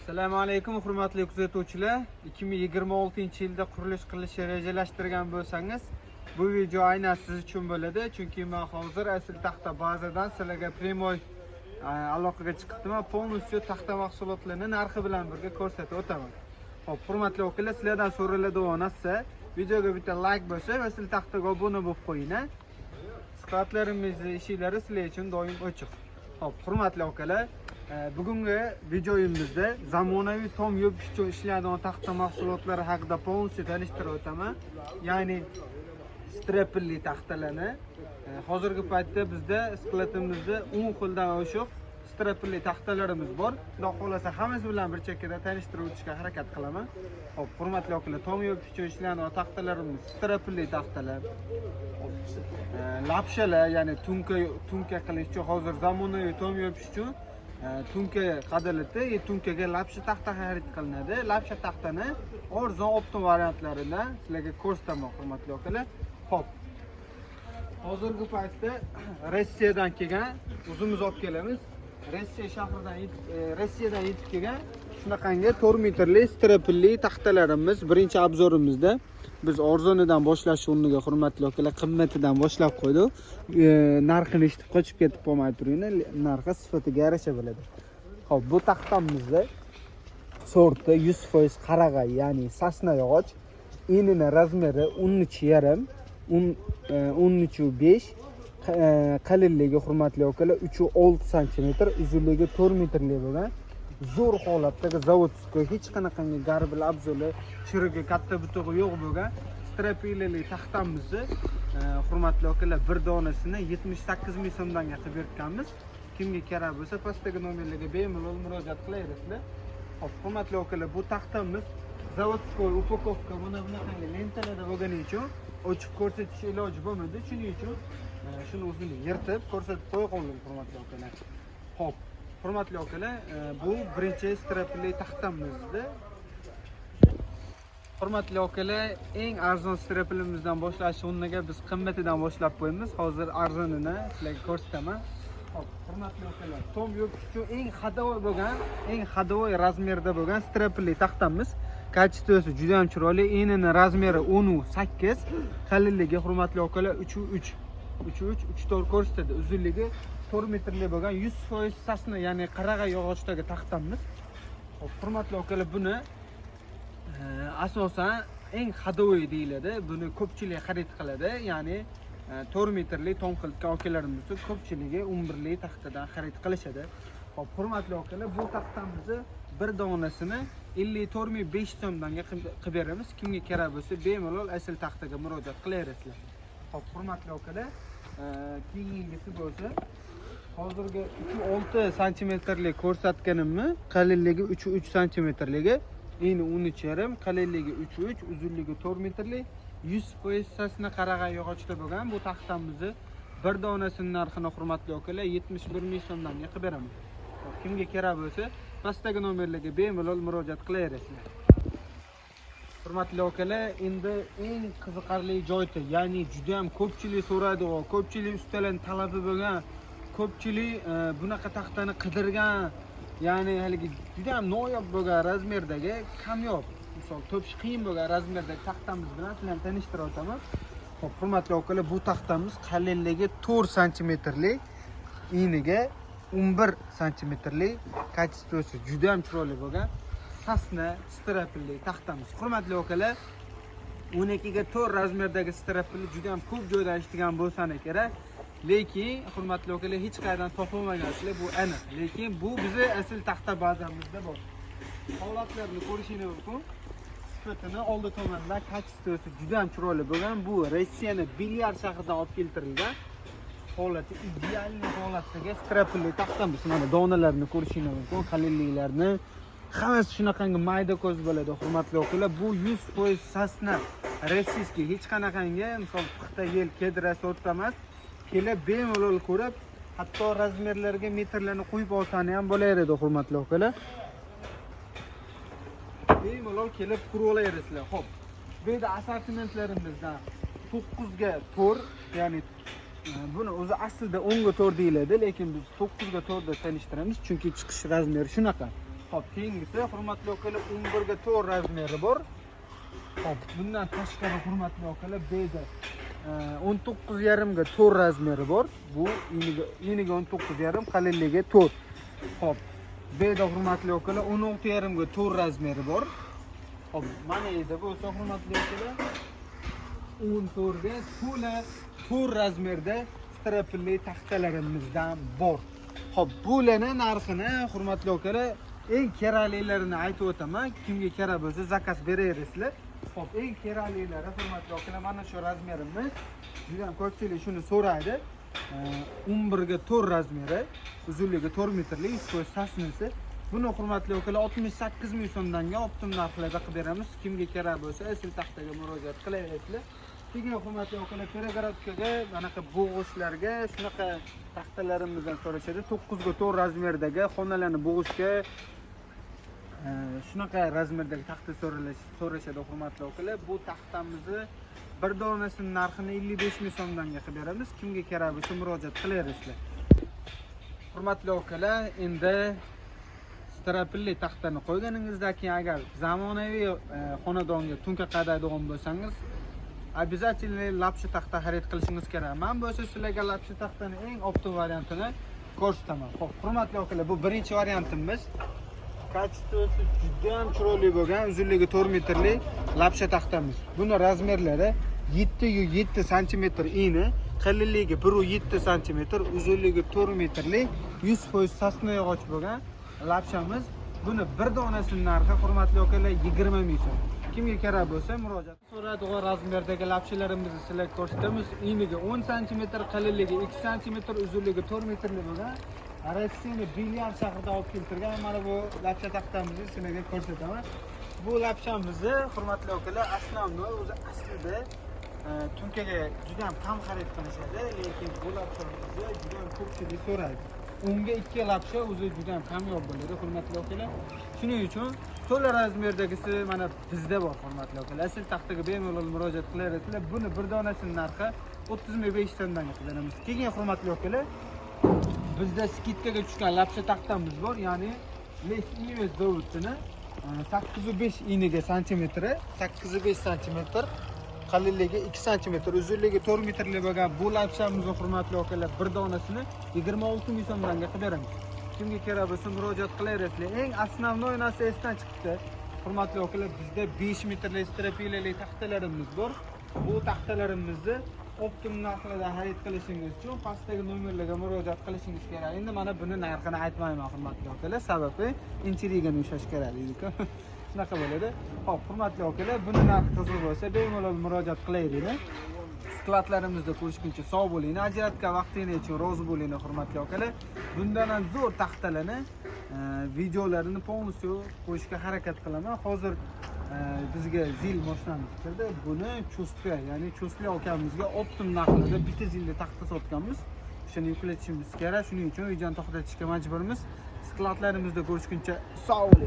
Assalomu alaykum hurmatli kuzatuvchilar. 2026-yilda qurilish qilishni rejalashtirgan bo'lsangiz, bu video aynan siz uchun bo'ladi. Chunki men hozir asl taxta bazadan sizlarga primoy aloqaga chiqibman. Полностью taxta mahsulotlarini narxi bilan birga ko'rsatib o'taman. Xo'p, hurmatli o'quvchilar, sizlardan so'raladigan narsa, videoga bitta like bo'lsa va asl taxtaga obuna bo'lib qo'ying. Suhbatlarimizni ishlari sizlar uchun doim ochiq. Xo'p, hurmatli o'quvchilar, bugungi videoyimizda zamonaviy tom yopish uchun ishlaydigan taxta mahsulotlari haqida полностью tanishtirib o'taman. Ya'ni strapli taxtalarni hozirgi paytda bizda sklatimizda 10 xildan oshiq strapli taxtalarimiz bor. Xudo xolasa hammasi bilan bir chekkada tanishtirib o'tishga harakat qilaman. Xo'p, hurmatli o'quvchilar, tom yopish uchun ishlaydigan taxtalarimiz strapli taxtalar. Lapshalar, ya'ni tunka qilish uchun hozir zamonaviy tom yopish uchun tunka qadaladi, tunkaga lapsha taxta xarid qilinadi. Lapsha taxtani arzon optim variantlaridan sizlarga ko'rsataman, hurmatli o'quvchilar. Xo'p. Hozirgi paytda Rossiyadan kelgan, o'zimiz olib kelamiz. Rossiya shahridan Rossiyadan yetib kelgan shunaqangi 4 metrli strapli taxtalarimiz birinchi obzorimizda. Biz arzonidan boshlash o'rniga hurmatli o'quvchilar qimmatidan boshlab qo'ydik. Narxini eshitib qochib ketib qolmay turinglar, narxi sifatiga yarasha bo'ladi. Xo'p, bu taxtamizda sorti 100% qarag'ay, ya'ni sasna yog'och, enining razmeri 13,5, 13,5, qalinligi hurmatli o'quvchilar 3,6 sm, uzunligi 4 metrli bo'lgan. Zo'r holatdagi zavodskiy, hech qanaqangi garbil abzoli, chirigi katta butug'i yo'q bo'lgan strapli taxtamizni hurmatli o'quvchilar bir donasini 78 ming so'mdan qilib berganmiz. Kimga kerak bo'lsa pastdagi nomerlarga bemalol murojaat qilaverasizlar. Xo'p, hurmatli o'quvchilar, bu taxtamiz zavodskiy upakovka bunaqangi lentalarda bo'lgani uchun ochib ko'rsatish iloji bo'lmadi. Shuning uchun shuni o'zini yirtib ko'rsatib qo'ya qoldim, hurmatli o'quvchilar. Xo'p, hurmatli o'quvchilar, bu birinchi strapli taxtamizda. Hurmatli o'quvchilar, eng arzon straplimizdan boshlash o'rniga biz qimmatidan boshlab qo'yamiz. Hozir arzonini sizlarga ko'rsataman. Xo'p, hurmatli o'quvchilar, tom yopish uchun eng xadovoy razmerda bo'lgan strapli taxtamiz. Kачествоsi juda ham chiroyli. Enining razmeri 10,8, qalinligi hurmatli o'quvchilar 3,4 ko'rsatadi. Uzunligi 4 metrli bo'lgan 100% sasna, ya'ni qarag'ay yog'ochdagi taxtamiz. Xo'p, hurmatli o'quvchilar, buni asosan eng xadovoy deyiladi. Buni ko'pchilik xarid qiladi, ya'ni 4 metrli tom xilka okalarimizni ko'pchiligi 11li taxtadan xarid qilishadi. Xo'p, hurmatli o'quvchilar, bu taxtamizni bir donasini 54,5 so'mdan qilib beramiz. Kimga kerak bo'lsa bemalol asl taxtaga murojaat qilaverasizlar. Xo'p, hurmatli o'quvchilar, keyingisi bo'lsa hozirgi 3,6 sm ko'rsatganimni, qalinligi 3,3 sm, eni 13,5, qalinligi 3,3, uzunligi 4 metrli, 100% sasna qarag'ay yog'ochda bo'lgan bu taxtamizni bir donasining narxini hurmatli o'quvchilar 71 ming so'mdan qilib beraman. Kimga kerak bo'lsa pastdagi nomerlarga bemalol murojaat qilaverasizlar. Hurmatli o'quvchilar, endi eng qiziqarli joyi, ya'ni juda ham ko'pchilik so'raydigan, ko'pchilik ustalarning talabi bo'lgan, ko'pchilik bunaqa taxtani qidirgan, ya'ni haligi juda ham noyob bo'lgan razmerdagi, kamyob, misol topish qiyin bo'lgan razmerdagi taxtamiz bilan sizlarni tanishtirib o'taman. Xo'p, hurmatli o'quvchilar, bu taxtamiz qalinligi 4 sm, eniga 11 sm, kачествоsi juda ham chiroyli bo'lgan sasna strapli taxtamiz. Hurmatli o'quvchilar, 12 ga 4 razmerdagi strapli juda ham ko'p joyda eshitgan bo'lsani kerak, lekin hurmatli o'quvchilar, hech qayerdan topolmagansizlar, bu aniq. Lekin bu bizning asl taxta bazamizda bor. Holatlarni ko'rishingiz mumkin. Sifatini oldi tomondan kачествоsi juda ham chiroyli bo'lgan. Bu Rossiyaning Bilyar shahridan olib keltirilgan. Holati ideal holatdagi strapli taxtamiz. Mana donalarini ko'rishingiz mumkin, qalinliklarni. Hammasi shunaqangi mayda ko'z bo'ladi, hurmatli o'quvchilar. Bu 100% sasna, rossiyskiy, hech qanaqangi misol puxta yel kedra sorti emas. Kelib bemalol ko'rib, hatto razmerlarga metrlarni qo'yib olsani ham bo'laveradi, hurmatli o'quvchilar. Bemalol kelib ko'rib olaverasizlar. Xo'p, bu yerda assortimentlarimizdan 9 ga 4, ya'ni buni o'zi aslida 10 ga 4 deyiladi, lekin biz 9 ga 4 deb tanishtiramiz, chunki chiqish razmeri shunaqa. Hop, keyingisi hurmatli akalar 11 ga 4 razmeri bor. Hop, bundan tashqari hurmatli akalar B'da 19,5 ga 4 razmeri bor. Bu eniga 19,5, qalinligi 4. Hop, B'da hurmatli akalar 16,5 ga 4 razmeri bor. Hop, mana edi bo'lsa hurmatli akalar 14 ga to'la 4 razmerda strapli taxtalarimizdan bor. Hop, bularni narxini hurmatli akalar eng keraklilarini aytib o'taman. Kimga kerak bo'lsa zakaz beraverasizlar. Hop, eng keraklilari hurmatli akalar mana shu razmerimiz. Juda ko'pchilik shuni so'raydi. 11 ga 4 razmeri, uzunligi 4 metrlik, ko'z sasnisi. Buni hurmatli akalar 68 ming so'mdan optim narxlarda qilib beramiz. Kimga kerak bo'lsa Esil taxtaga murojaat qilaverasizlar. Keyin hurmatli akalar Peregorodkaga anaqa bo'g'ishlarga shunaqa taxtalarimizdan so'rashadi. 9 ga 4 razmerdagi xonalarni bo'g'ishga shunaqa razmerdagi taxta so'rashadi hurmatli akalar. Bu taxtamizni bir donasining narxini 55 ming so'mdan qilib beramiz. Kimga kerak bo'lsa murojaat qilaverasizlar. Hurmatli akalar, endi strapli taxtani qo'yganingizdan keyin agar zamonaviy xonadonga tunka qadaydigan bo'lsangiz, обязательно lapshi taxta xarid qilishingiz kerak. Men bo'lsa sizlarga lapshi taxtaning eng optim variantini ko'rsataman. Xo'p, hurmatli akalar, bu birinchi variantimiz. Kачествоsi juda ham chiroyli bo'lgan, uzunligi 4 metrlik lapshi taxtamiz. Buni razmerlari 7,7 sm eni, qalinligi 1,7 sm, uzunligi 4 metrlik, 100% sasna yog'och bo'lgan lapshamiz. Buni bir donasining narxi hurmatli akalar 20 ming so'm. Kimga kerak bo'lsa murojaat so'raydigan razmerdagi lapshilarimizni sizlarga ko'rsatamiz. Eniga 10 sm, qalinligi 2 sm, uzunligi 4 metrlik bo'lgan. Rossiyani Bilyar shahrida olib keltirgan mana bu lapsha taxtamizni sizlarga ko'rsataman. Bu lapshamizni hurmatli akalar aslovnoy o'zi aslida tunkaga juda ham kam xarid qilishadi, lekin bu lapshamizni juda ham ko'pchilik so'raydi. Unga 2 lapsha o'zi juda ham kamyob bo'ladi hurmatli akalar. Shuning uchun to'la razmerdagisi mana bizda bor hurmatli akalar. Asl taxtaga bemalol murojaat qilaverasizlar. Buni bir donasining narxi 30,500 so'mdan qilib beramiz. Keyin hurmatli akalar, bizda skidkaga tushgan lapsha taxtamiz bor, ya'ni Les Ives Dovudini 8,5 eniga santimetri, 8,5 sm, qalinligi 2 sm, uzunligi 4 metrlik bo'lgan bu lapshamizni hurmatli akalar bir donasini 26 ming so'mdan qilib beramiz. Kimga kerak bo'lsa murojaat qilaverasizlar. Eng asnovnoy narsa esdan chiqdi. Hurmatli akalar, bizda 5 metrlik strapilali taxtalarimiz bor. Bu taxtalarimizni optim narxlarda xarid qilishingiz uchun pastdagi nomerlarga murojaat qilishingiz kerak. Endi mana buni narxini aytmayman hurmatli akalar, sababi intrigani ushlash kerak deydi-ku. Shunaqa bo'ladi. Xo'p, hurmatli akalar, buni narxi qiziq bo'lsa bemalol murojaat qilaveringlar. Skladlarimizda ko'rishguncha sog' bo'ling. Ajratgan vaqtingiz uchun rozi bo'ling hurmatli akalar. Bundan ham zo'r taxtalarni videolarini polностью qo'yishga harakat qilaman. Hozir bizga zil mashinamiz kirdi. Buni Chustga, ya'ni Chustli akamizga optim narxlarda bitta zilda taxta sotganmiz. Shuni yuklatishimiz kerak. Shuning uchun videoni to'xtatishga majburmiz. Skladlarimizda ko'rishguncha sog' bo'ling.